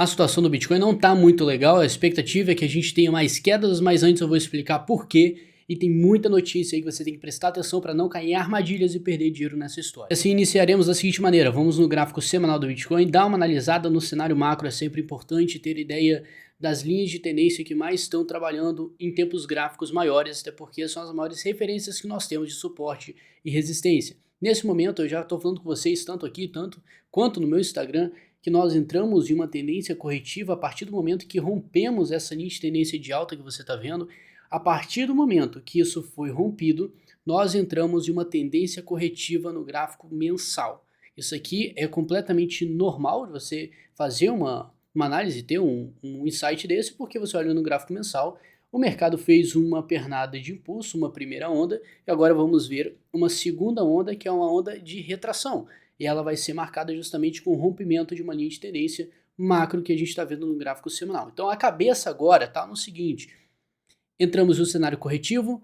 A situação do Bitcoin não está muito legal, a expectativa é que a gente tenha mais quedas, mas antes eu vou explicar por quê. E tem muita notícia aí que você tem que prestar atenção para não cair em armadilhas e perder dinheiro nessa história. Assim, iniciaremos da seguinte maneira, vamos no gráfico semanal do Bitcoin, dar uma analisada no cenário macro, é sempre importante ter ideia das linhas de tendência que mais estão trabalhando em tempos gráficos maiores, até porque são as maiores referências que nós temos de suporte e resistência. Nesse momento eu já estou falando com vocês tanto aqui, tanto quanto no meu Instagram, que nós entramos em uma tendência corretiva a partir do momento que rompemos essa linha de tendência de alta que você está vendo. A partir do momento que isso foi rompido, nós entramos em uma tendência corretiva no gráfico mensal. Isso aqui é completamente normal de você fazer uma análise, ter um insight desse, porque você olha no gráfico mensal, o mercado fez uma pernada de impulso, uma primeira onda, e agora vamos ver uma segunda onda, que é uma onda de retração. E ela vai ser marcada justamente com o rompimento de uma linha de tendência macro que a gente está vendo no gráfico semanal. Então a cabeça agora está no seguinte, entramos no cenário corretivo,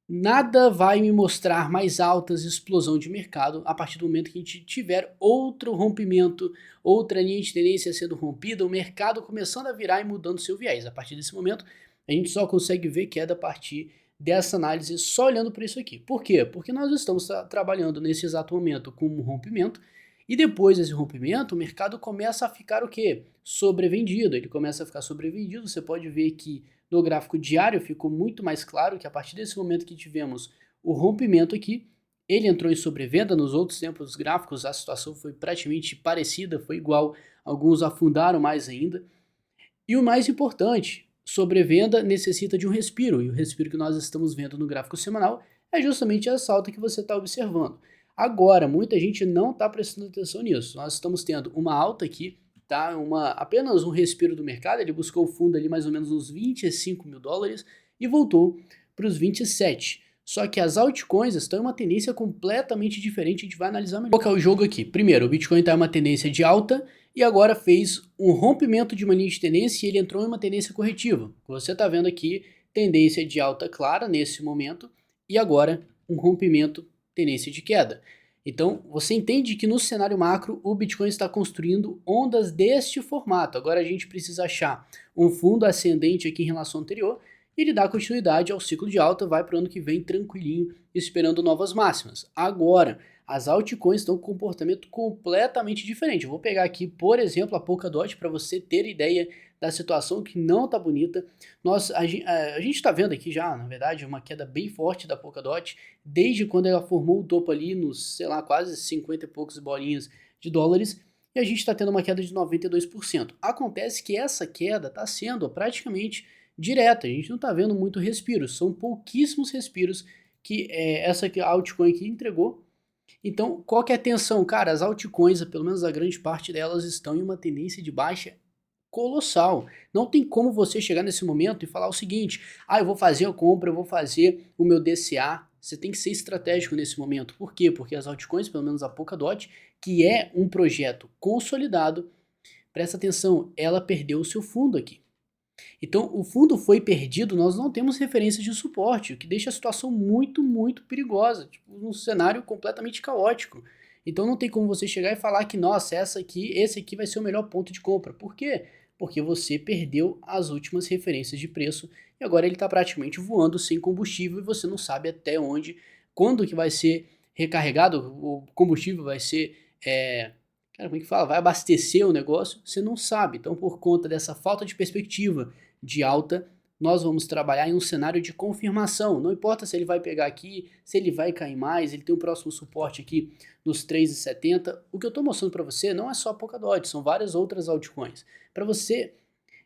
nada vai me mostrar mais altas explosão de mercado a partir do momento que a gente tiver outro rompimento, outra linha de tendência sendo rompida, o mercado começando a virar e mudando seu viés. A partir desse momento, a gente só consegue ver queda a partir dessa análise só olhando para isso aqui. Por quê? Porque nós estamos trabalhando nesse exato momento com um rompimento e depois desse rompimento o mercado começa a ficar o quê? Sobrevendido, ele começa a ficar sobrevendido, você pode ver que no gráfico diário ficou muito mais claro que a partir desse momento que tivemos o rompimento aqui, ele entrou em sobrevenda. Nos outros tempos gráficos a situação foi praticamente parecida, foi igual, alguns afundaram mais ainda. E o mais importante, sobrevenda necessita de um respiro, e o respiro que nós estamos vendo no gráfico semanal é justamente essa alta que você está observando. Agora, muita gente não está prestando atenção nisso, nós estamos tendo uma alta aqui, tá? Apenas um respiro do mercado, ele buscou o fundo ali mais ou menos uns 25 mil dólares e voltou para os 27. Só que as altcoins estão em uma tendência completamente diferente, a gente vai analisar melhor. Qual que é o jogo aqui? Primeiro, o Bitcoin está em uma tendência de alta e agora fez um rompimento de uma linha de tendência e ele entrou em uma tendência corretiva. Você está vendo aqui, tendência de alta clara nesse momento e agora um rompimento, tendência de queda. Então, você entende que no cenário macro, o Bitcoin está construindo ondas deste formato. Agora a gente precisa achar um fundo ascendente aqui em relação ao anterior e ele dá continuidade ao ciclo de alta, vai para o ano que vem tranquilinho, esperando novas máximas. Agora, as altcoins estão com um comportamento completamente diferente. Eu vou pegar aqui, por exemplo, a Polkadot para você ter ideia da situação que não está bonita. A gente está vendo aqui já, na verdade, uma queda bem forte da Polkadot, desde quando ela formou o topo ali nos, sei lá, quase 50 e poucos bolinhas de dólares, e a gente está tendo uma queda de 92%. Acontece que essa queda está sendo praticamente direta, a gente não está vendo muito respiro, são pouquíssimos respiros que essa altcoin aqui entregou. Então, qual que é a tensão? Cara, as altcoins, pelo menos a grande parte delas, estão em uma tendência de baixa colossal. Não tem como você chegar nesse momento e falar o seguinte, eu vou fazer a compra, eu vou fazer o meu DCA. Você tem que ser estratégico nesse momento. Por quê? Porque as altcoins, pelo menos a Polkadot, que é um projeto consolidado, presta atenção, ela perdeu o seu fundo aqui. Então, o fundo foi perdido, nós não temos referência de suporte, o que deixa a situação muito, muito perigosa, tipo, um cenário completamente caótico. Então não tem como você chegar e falar que, nossa, esse aqui vai ser o melhor ponto de compra. Por quê? Porque você perdeu as últimas referências de preço e agora ele está praticamente voando sem combustível e você não sabe até onde, quando que vai ser recarregado, o combustível vai ser... Cara, como é que fala? Vai abastecer o negócio? Você não sabe. Então, por conta dessa falta de perspectiva de alta, nós vamos trabalhar em um cenário de confirmação. Não importa se ele vai pegar aqui, se ele vai cair mais, ele tem um próximo suporte aqui nos 3,70. O que eu estou mostrando para você não é só a Polkadot, são várias outras altcoins. Para você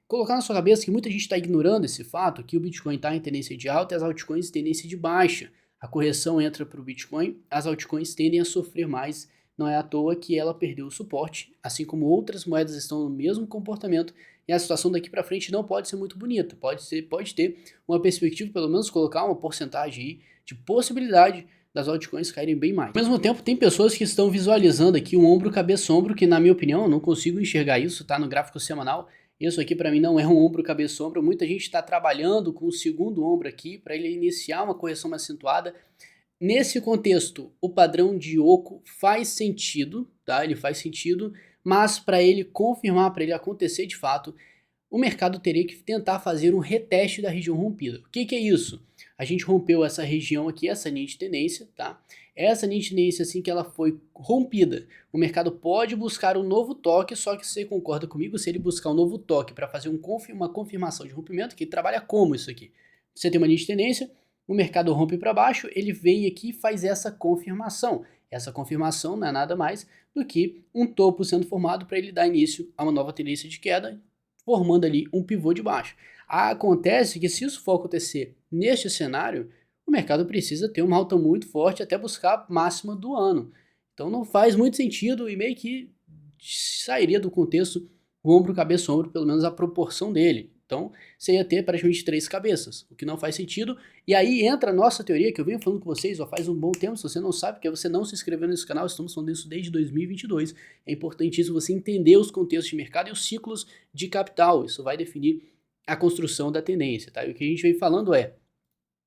colocar na sua cabeça que muita gente está ignorando esse fato, que o Bitcoin está em tendência de alta e as altcoins em tendência de baixa. A correção entra para o Bitcoin, as altcoins tendem a sofrer mais. Não é à toa que ela perdeu o suporte, assim como outras moedas estão no mesmo comportamento, e a situação daqui para frente não pode ser muito bonita. Pode ter uma perspectiva, pelo menos colocar uma porcentagem aí de possibilidade das altcoins caírem bem mais. Ao mesmo tempo, tem pessoas que estão visualizando aqui um ombro, cabeça, ombro, que na minha opinião eu não consigo enxergar isso, tá no gráfico semanal. Isso aqui para mim não é um ombro, cabeça, ombro. Muita gente está trabalhando com o segundo ombro aqui para ele iniciar uma correção mais acentuada. Nesse contexto, o padrão de Oco faz sentido, tá? Ele faz sentido, mas para ele confirmar, para ele acontecer de fato, o mercado teria que tentar fazer um reteste da região rompida. O que é isso? A gente rompeu essa região aqui, essa linha de tendência, tá? Essa linha de tendência, assim que ela foi rompida, o mercado pode buscar um novo toque, só que você concorda comigo, se ele buscar um novo toque para fazer uma confirmação de rompimento, que trabalha como isso aqui? Você tem uma linha de tendência, o mercado rompe para baixo, ele vem aqui e faz essa confirmação. Essa confirmação não é nada mais do que um topo sendo formado para ele dar início a uma nova tendência de queda, formando ali um pivô de baixo. Acontece que se isso for acontecer neste cenário, o mercado precisa ter uma alta muito forte até buscar a máxima do ano. Então não faz muito sentido e meio que sairia do contexto o ombro, cabeça, ombro, pelo menos a proporção dele. Então você ia ter praticamente 3 cabeças, o que não faz sentido. E aí entra a nossa teoria, que eu venho falando com vocês já faz um bom tempo. Se você não sabe, porque você não se inscreveu nesse canal, estamos falando isso desde 2022. É importantíssimo você entender os contextos de mercado e os ciclos de capital. Isso vai definir a construção da tendência, tá? E o que a gente vem falando é,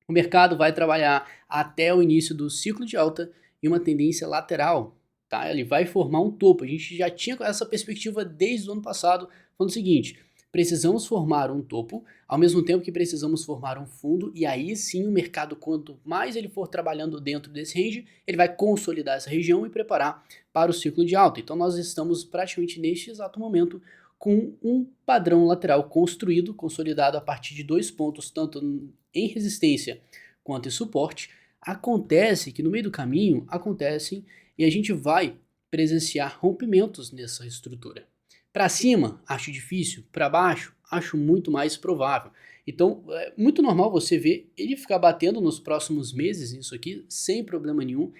o mercado vai trabalhar até o início do ciclo de alta em uma tendência lateral, tá? Ele vai formar um topo. A gente já tinha essa perspectiva desde o ano passado, falando o seguinte: precisamos formar um topo, ao mesmo tempo que precisamos formar um fundo, e aí sim o mercado, quanto mais ele for trabalhando dentro desse range, ele vai consolidar essa região e preparar para o ciclo de alta. Então nós estamos praticamente neste exato momento com um padrão lateral construído, consolidado a partir de 2 pontos, tanto em resistência quanto em suporte. Acontece que no meio do caminho acontecem e a gente vai presenciar rompimentos nessa estrutura. Para cima, acho difícil. Para baixo, acho muito mais provável. Então, é muito normal você ver ele ficar batendo nos próximos meses isso aqui, sem problema nenhum.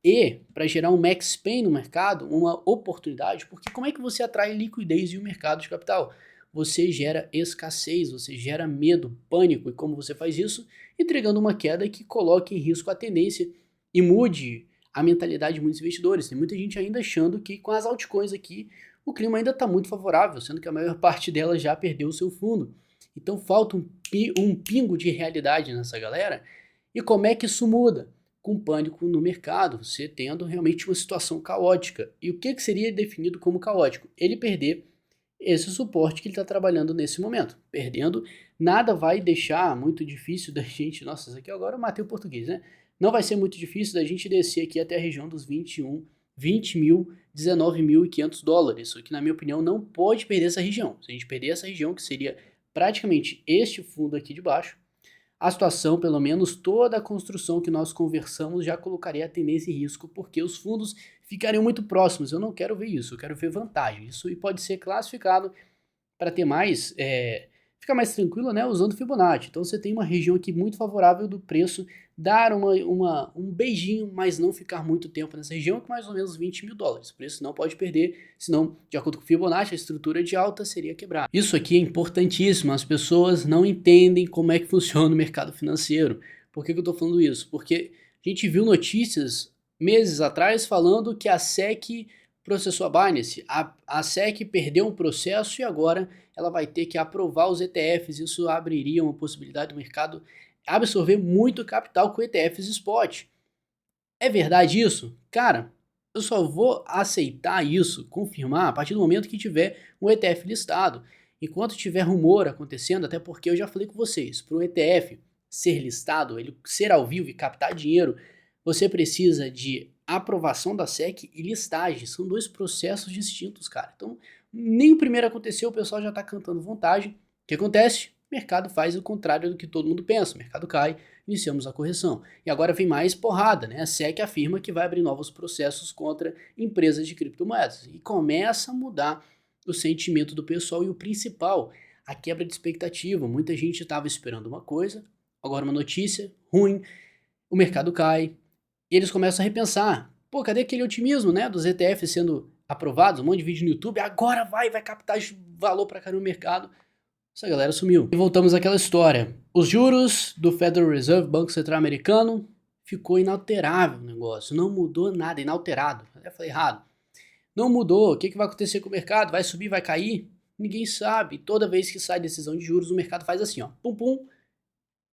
E, para gerar um max pain no mercado, uma oportunidade, porque como é que você atrai liquidez em um mercado de capital? Você gera escassez, você gera medo, pânico. E como você faz isso? Entregando uma queda que coloque em risco a tendência e mude a mentalidade de muitos investidores. Tem muita gente ainda achando que com as altcoins aqui o clima ainda está muito favorável, sendo que a maior parte delas já perdeu o seu fundo. Então falta um pingo de realidade nessa galera. E como é que isso muda? Com pânico no mercado, você tendo realmente uma situação caótica. E o que seria definido como caótico? Ele perder esse suporte que ele está trabalhando nesse momento. Perdendo, nada vai deixar muito difícil da gente... Nossa, isso aqui agora eu matei o português, né? Não vai ser muito difícil da gente descer aqui até a região dos 20 mil, 19.500 dólares. Isso que, na minha opinião, não pode perder essa região. Se a gente perder essa região, que seria praticamente este fundo aqui de baixo, a situação, pelo menos toda a construção que nós conversamos, já colocaria a tendência em risco, porque os fundos ficariam muito próximos. Eu não quero ver isso, eu quero ver vantagem. Isso pode ser classificado para ter mais, ficar mais tranquilo, né, usando Fibonacci. Então você tem uma região aqui muito favorável do preço dar um beijinho, mas não ficar muito tempo nessa região, que mais ou menos 20 mil dólares. O preço não pode perder, senão, de acordo com o Fibonacci, a estrutura de alta seria quebrada. Isso aqui é importantíssimo, as pessoas não entendem como é que funciona o mercado financeiro. Por que eu estou falando isso? Porque a gente viu notícias meses atrás falando que a SEC processou a Binance, a SEC perdeu um processo e agora ela vai ter que aprovar os ETFs. Isso abriria uma possibilidade do mercado absorver muito capital com ETFs spot. É verdade isso? Cara, eu só vou aceitar isso, confirmar, a partir do momento que tiver um ETF listado. Enquanto tiver rumor acontecendo, até porque eu já falei com vocês, para o ETF ser listado, ele ser ao vivo e captar dinheiro, você precisa de aprovação da SEC e listagem. São 2 processos distintos, cara. Então, nem o primeiro aconteceu, o pessoal já está cantando vantagem. O que acontece? O mercado faz o contrário do que todo mundo pensa. O mercado cai, iniciamos a correção. E agora vem mais porrada, né? A SEC afirma que vai abrir novos processos contra empresas de criptomoedas. E começa a mudar o sentimento do pessoal e o principal, a quebra de expectativa. Muita gente estava esperando uma coisa, agora uma notícia ruim, o mercado cai, e eles começam a repensar. Pô, cadê aquele otimismo, né, dos ETFs sendo aprovados? Um monte de vídeo no YouTube, agora vai captar valor pra caramba no mercado. Essa galera sumiu. E voltamos àquela história. Os juros do Federal Reserve, Banco Central Americano, ficou inalterável o negócio. Não mudou nada, inalterado. Eu falei errado. Não mudou. O que vai acontecer com o mercado? Vai subir, vai cair? Ninguém sabe. Toda vez que sai decisão de juros, o mercado faz assim, ó. Pum, pum.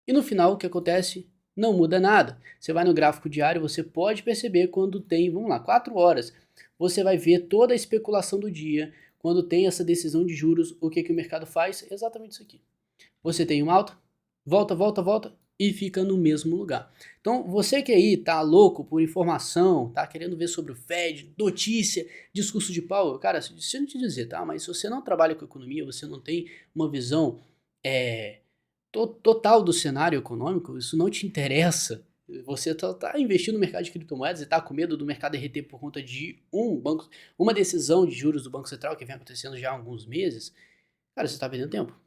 E no final, o que acontece? Não muda nada. Você vai no gráfico diário, você pode perceber quando tem, vamos lá, 4 horas. você vai ver toda a especulação do dia. Quando tem essa decisão de juros, o que o mercado faz? Exatamente isso aqui. Você tem uma alta, volta, volta, volta e fica no mesmo lugar. Então, você que aí tá louco por informação, tá querendo ver sobre o Fed, notícia, discurso de Powell, cara, se eu não te dizer, tá? Mas se você não trabalha com economia, você não tem uma visão total do cenário econômico, isso não te interessa. Você tá investindo no mercado de criptomoedas e tá com medo do mercado derreter por conta de uma decisão de juros do Banco Central que vem acontecendo já há alguns meses, cara, você tá perdendo tempo.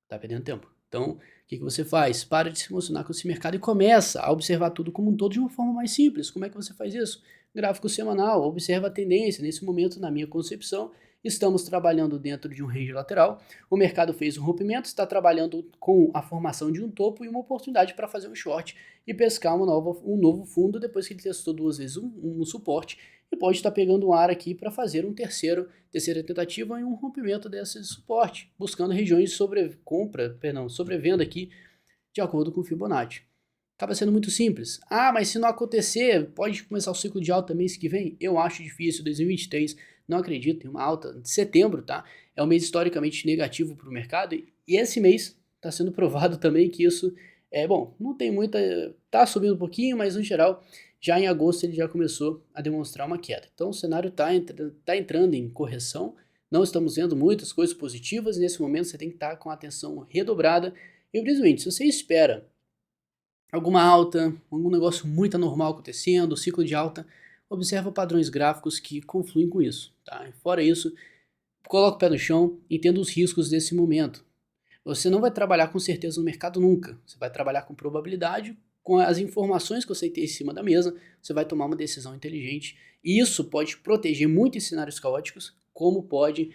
Tá perdendo tempo. Então, o que você faz? Para de se emocionar com esse mercado e começa a observar tudo como um todo de uma forma mais simples. Como é que você faz isso? Gráfico semanal, observa a tendência. Nesse momento, na minha concepção, estamos trabalhando dentro de um range lateral. O mercado fez um rompimento, está trabalhando com a formação de um topo e uma oportunidade para fazer um short e pescar um novo fundo depois que ele testou duas vezes um suporte e pode estar pegando um ar aqui para fazer terceira tentativa em um rompimento desse suporte, buscando regiões de sobrevenda aqui de acordo com o Fibonacci. Acaba sendo muito simples. Ah, mas se não acontecer, pode começar o ciclo de alta mês que vem? Eu acho difícil, 2023, não acredito, tem uma alta de setembro, tá? É um mês historicamente negativo para o mercado e esse mês está sendo provado também que isso bom, não tem muita, tá subindo um pouquinho, mas no geral, já em agosto ele já começou a demonstrar uma queda. Então o cenário tá entrando em correção, não estamos vendo muitas coisas positivas e nesse momento você tem que estar com a atenção redobrada e principalmente, se você espera alguma alta, algum negócio muito anormal acontecendo, ciclo de alta, observa padrões gráficos que confluem com isso, tá? Fora isso, coloca o pé no chão, entenda os riscos desse momento. Você não vai trabalhar com certeza no mercado nunca, você vai trabalhar com probabilidade, com as informações que você tem em cima da mesa, você vai tomar uma decisão inteligente, e isso pode te proteger muito em cenários caóticos, como pode,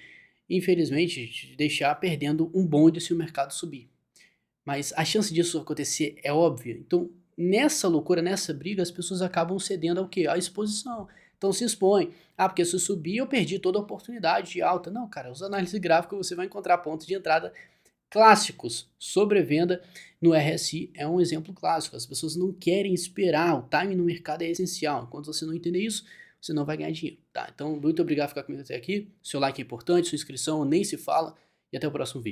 infelizmente, te deixar perdendo um bonde se o mercado subir. Mas a chance disso acontecer é óbvia. Então, nessa loucura, nessa briga, as pessoas acabam cedendo ao quê? À exposição. Então se expõe. Ah, porque se eu subir, eu perdi toda a oportunidade de alta. Não, cara, os análises gráficas você vai encontrar pontos de entrada clássicos. Sobrevenda no RSI é um exemplo clássico. As pessoas não querem esperar. O timing no mercado é essencial. Enquanto você não entender isso, você não vai ganhar dinheiro. Tá? Então, muito obrigado por ficar comigo até aqui. Seu like é importante, sua inscrição nem se fala. E até o próximo vídeo.